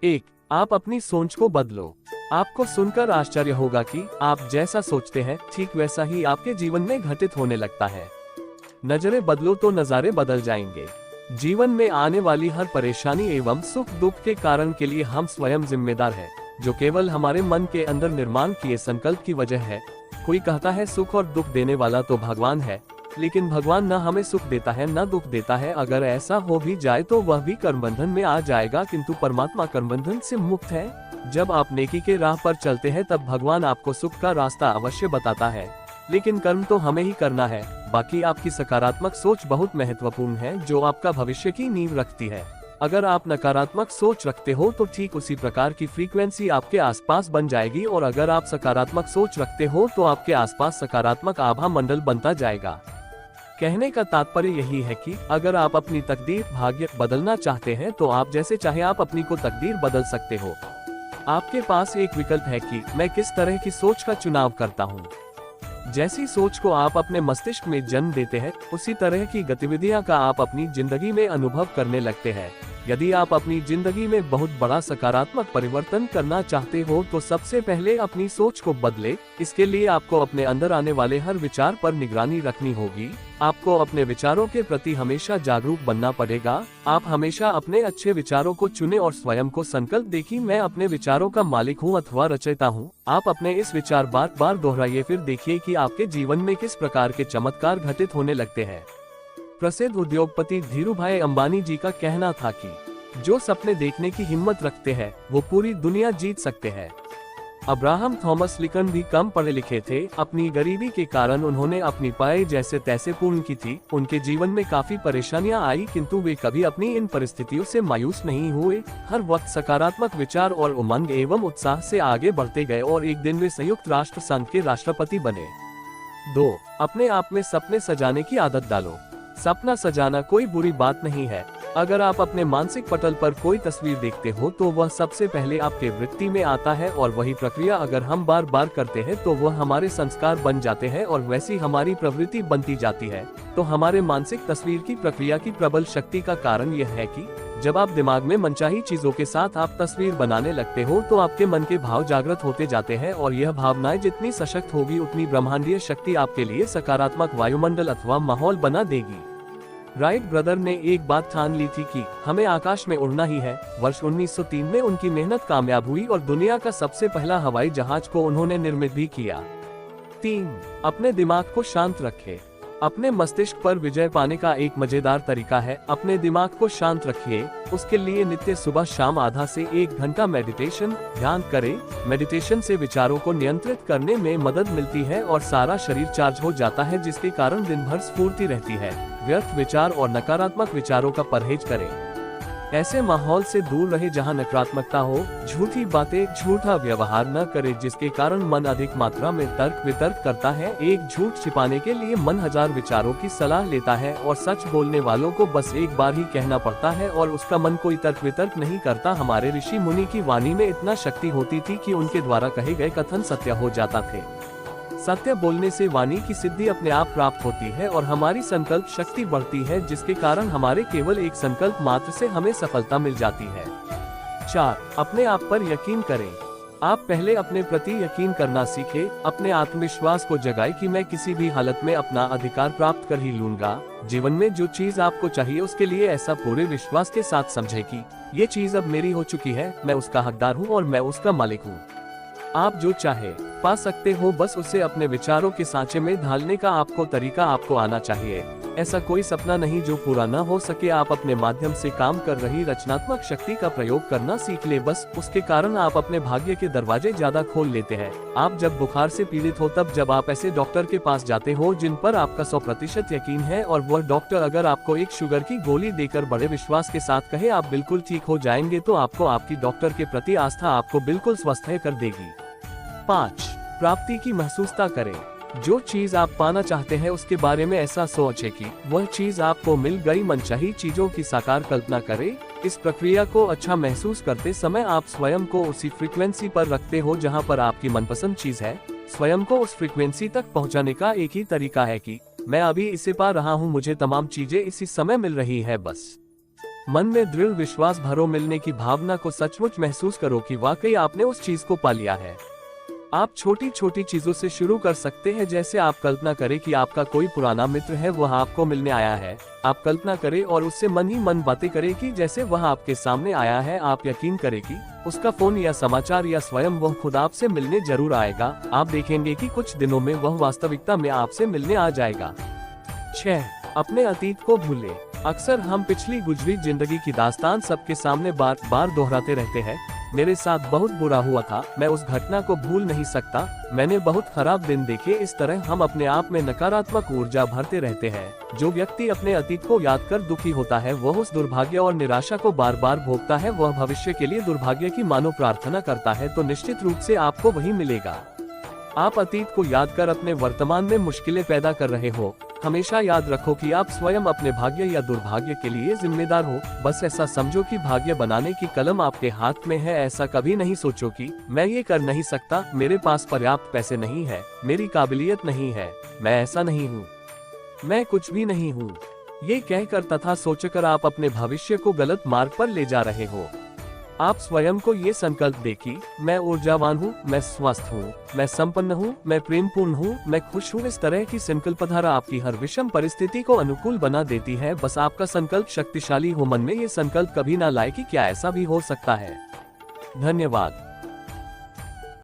एक, आप अपनी सोच को बदलो। आपको सुनकर आश्चर्य होगा कि आप जैसा सोचते हैं ठीक वैसा ही आपके जीवन में घटित होने लगता है। नजरें बदलो तो नजारे बदल जाएंगे। जीवन में आने वाली हर परेशानी एवं सुख दुख के कारण के लिए हम स्वयं जिम्मेदार हैं, जो केवल हमारे मन के अंदर निर्माण किए संकल्प की वजह है। कोई कहता है सुख और दुख देने वाला तो भगवान है, लेकिन भगवान न हमें सुख देता है न दुख देता है। अगर ऐसा हो भी जाए तो वह भी कर्मबंधन में आ जाएगा, किंतु परमात्मा कर्मबंधन से मुक्त है। जब आप नेकी के राह पर चलते हैं तब भगवान आपको सुख का रास्ता अवश्य बताता है, लेकिन कर्म तो हमें ही करना है। बाकी आपकी सकारात्मक सोच बहुत महत्वपूर्ण है, जो आपका भविष्य की नींव रखती है। अगर आप नकारात्मक सोच रखते हो तो ठीक उसी प्रकार की फ्रीक्वेंसी आपके आसपास बन जाएगी, और अगर आप सकारात्मक सोच रखते हो तो आपके आसपास सकारात्मक आभा मंडल बनता जाएगा। कहने का तात्पर्य यही है कि अगर आप अपनी तकदीर भाग्य बदलना चाहते हैं तो आप जैसे चाहे आप अपनी को तकदीर बदल सकते हो। आपके पास एक विकल्प है कि मैं किस तरह की सोच का चुनाव करता हूँ। जैसी सोच को आप अपने मस्तिष्क में जन्म देते हैं, उसी तरह की गतिविधियां का आप अपनी जिंदगी में अनुभव करने लगते हैं। यदि आप अपनी जिंदगी में बहुत बड़ा सकारात्मक परिवर्तन करना चाहते हो तो सबसे पहले अपनी सोच को बदले। इसके लिए आपको अपने अंदर आने वाले हर विचार पर निगरानी रखनी होगी। आपको अपने विचारों के प्रति हमेशा जागरूक बनना पड़ेगा। आप हमेशा अपने अच्छे विचारों को चुने और स्वयं को संकल्प दें कि मैं अपने विचारों का मालिक हूँ अथवा रचयिता हूँ। आप अपने इस विचार बार बार दोहराइए, फिर देखिए कि आपके जीवन में किस प्रकार के चमत्कार घटित होने लगते हैं। प्रसिद्ध उद्योगपति धीरूभाई अंबानी जी का कहना था कि जो सपने देखने की हिम्मत रखते हैं वो पूरी दुनिया जीत सकते हैं। अब्राहम थॉमस लिंकन भी कम पढ़े लिखे थे। अपनी गरीबी के कारण उन्होंने अपनी पढ़ाई जैसे तैसे पूर्ण की थी। उनके जीवन में काफी परेशानियां आई, किंतु वे कभी अपनी इन परिस्थितियों से मायूस नहीं हुए। हर वक्त सकारात्मक विचार और उमंग एवं उत्साह से आगे बढ़ते गए और एक दिन वे संयुक्त राष्ट्र संघ के राष्ट्रपति बने। 2, अपने आप में सपने सजाने की आदत डालो। सपना सजाना कोई बुरी बात नहीं है। अगर आप अपने मानसिक पटल पर कोई तस्वीर देखते हो तो वह सबसे पहले आपके वृत्ति में आता है, और वही प्रक्रिया अगर हम बार बार करते हैं तो वह हमारे संस्कार बन जाते हैं और वैसी हमारी प्रवृत्ति बनती जाती है। तो हमारे मानसिक तस्वीर की प्रक्रिया की प्रबल शक्ति का कारण यह है कि जब आप दिमाग में मनचाही चीजों के साथ आप तस्वीर बनाने लगते हो तो आपके मन के भाव जागृत होते जाते हैं, और यह भावनाएं जितनी सशक्त होगी उतनी ब्रह्मांडीय शक्ति आपके लिए सकारात्मक वायुमंडल अथवा माहौल बना देगी। राइट ब्रदर ने एक बात ठान ली थी कि हमें आकाश में उड़ना ही है। वर्ष 1903 में उनकी मेहनत कामयाब हुई और दुनिया का सबसे पहला हवाई जहाज को उन्होंने निर्मित भी किया। 3, अपने दिमाग को शांत रखें। अपने मस्तिष्क पर विजय पाने का एक मजेदार तरीका है अपने दिमाग को शांत रखिए। उसके लिए नित्य सुबह शाम आधा से 1 घंटा मेडिटेशन ध्यान करें। मेडिटेशन से विचारों को नियंत्रित करने में मदद मिलती है और सारा शरीर चार्ज हो जाता है, जिसके कारण दिन भर स्फूर्ति रहती है। व्यर्थ विचार और नकारात्मक विचारों का परहेज करें। ऐसे माहौल से दूर रहे जहां नकारात्मकता हो। झूठी बातें झूठा व्यवहार न करें, जिसके कारण मन अधिक मात्रा में तर्क वितर्क करता है। एक झूठ छिपाने के लिए मन 1000 विचारों की सलाह लेता है, और सच बोलने वालों को बस एक बार ही कहना पड़ता है और उसका मन कोई तर्क वितर्क नहीं करता। हमारे ऋषि मुनि की वाणी में इतना शक्ति होती थी कि उनके द्वारा कहे गए कथन सत्य हो जाता थे। सत्य बोलने से वाणी की सिद्धि अपने आप प्राप्त होती है और हमारी संकल्प शक्ति बढ़ती है, जिसके कारण हमारे केवल एक संकल्प मात्र से हमें सफलता मिल जाती है। 4, अपने आप पर यकीन करें। आप पहले अपने प्रति यकीन करना सीखें। अपने आत्मविश्वास को जगाएं कि मैं किसी भी हालत में अपना अधिकार प्राप्त कर ही लूंगा। जीवन में जो चीज आपको चाहिए उसके लिए ऐसा पूरे विश्वास के साथ समझें कि ये चीज अब मेरी हो चुकी है, मैं उसका हकदार हूँ और मैं उसका मालिक हूँ। आप जो चाहे पा सकते हो, बस उसे अपने विचारों के सांचे में ढालने का आपको तरीका आपको आना चाहिए। ऐसा कोई सपना नहीं जो पूरा न हो सके। आप अपने माध्यम से काम कर रही रचनात्मक शक्ति का प्रयोग करना सीख ले, बस उसके कारण आप अपने भाग्य के दरवाजे ज्यादा खोल लेते हैं। आप जब बुखार से पीड़ित हो तब जब आप ऐसे डॉक्टर के पास जाते हो जिन पर आपका 100% यकीन है, और वह डॉक्टर अगर आपको एक शुगर की गोली देकर बड़े विश्वास के साथ कहे आप बिल्कुल ठीक हो जाएंगे, तो आपको आपकी डॉक्टर के प्रति आस्था आपको बिल्कुल स्वस्थ कर देगी। 5, प्राप्ति की महसूसता करें। जो चीज आप पाना चाहते हैं उसके बारे में ऐसा सोचें कि वह चीज आपको मिल गई। मनचाही चीजों की साकार कल्पना करें। इस प्रक्रिया को अच्छा महसूस करते समय आप स्वयं को उसी फ्रीक्वेंसी पर रखते हो जहां पर आपकी मनपसंद चीज है। स्वयं को उस फ्रीक्वेंसी तक पहुंचाने का एक ही तरीका है कि मैं अभी इसे पा रहा हूं, मुझे तमाम चीजें इसी समय मिल रही है। बस मन में दृढ़ विश्वास भरो, मिलने की भावना को सचमुच महसूस करो कि वाकई आपने उस चीज को पा लिया है। आप छोटी छोटी चीजों से शुरू कर सकते हैं, जैसे आप कल्पना करें कि आपका कोई पुराना मित्र है, वह आपको मिलने आया है। आप कल्पना करें और उससे मन ही मन बातें करें कि जैसे वह आपके सामने आया है। आप यकीन करें कि उसका फोन या समाचार या स्वयं वह खुद आपसे मिलने जरूर आएगा। आप देखेंगे कि कुछ दिनों में वह वास्तविकता में आपसे मिलने आ जाएगा। 6. अपने अतीत को भूलें। अक्सर हम पिछली गुजरी जिंदगी की दास्तान सबके सामने बार बार दोहराते रहते हैं। मेरे साथ बहुत बुरा हुआ था, मैं उस घटना को भूल नहीं सकता, मैंने बहुत खराब दिन देखे। इस तरह हम अपने आप में नकारात्मक ऊर्जा भरते रहते हैं। जो व्यक्ति अपने अतीत को याद कर दुखी होता है, वह उस दुर्भाग्य और निराशा को बार बार भोगता है। वह भविष्य के लिए दुर्भाग्य की मानो प्रार्थना करता है, तो निश्चित रूप से आपको वही मिलेगा। आप अतीत को याद कर अपने वर्तमान में मुश्किलें पैदा कर रहे हो। हमेशा याद रखो कि आप स्वयं अपने भाग्य या दुर्भाग्य के लिए जिम्मेदार हो। बस ऐसा समझो कि भाग्य बनाने की कलम आपके हाथ में है। ऐसा कभी नहीं सोचो कि मैं ये कर नहीं सकता, मेरे पास पर्याप्त पैसे नहीं है, मेरी काबिलियत नहीं है, मैं ऐसा नहीं हूँ, मैं कुछ भी नहीं हूँ। ये कहकर तथा सोचकर आप अपने भविष्य को गलत मार्ग पर ले जा रहे हो। आप स्वयं को ये संकल्प दें कि मैं ऊर्जावान हूँ, मैं स्वस्थ हूँ, मैं संपन्न हूँ, मैं प्रेमपूर्ण हूँ, मैं खुश हूँ। इस तरह की संकल्पधारा आपकी हर विषम परिस्थिति को अनुकूल बना देती है। बस आपका संकल्प शक्तिशाली हो। मन में ये संकल्प कभी ना लाए कि क्या ऐसा भी हो सकता है। धन्यवाद।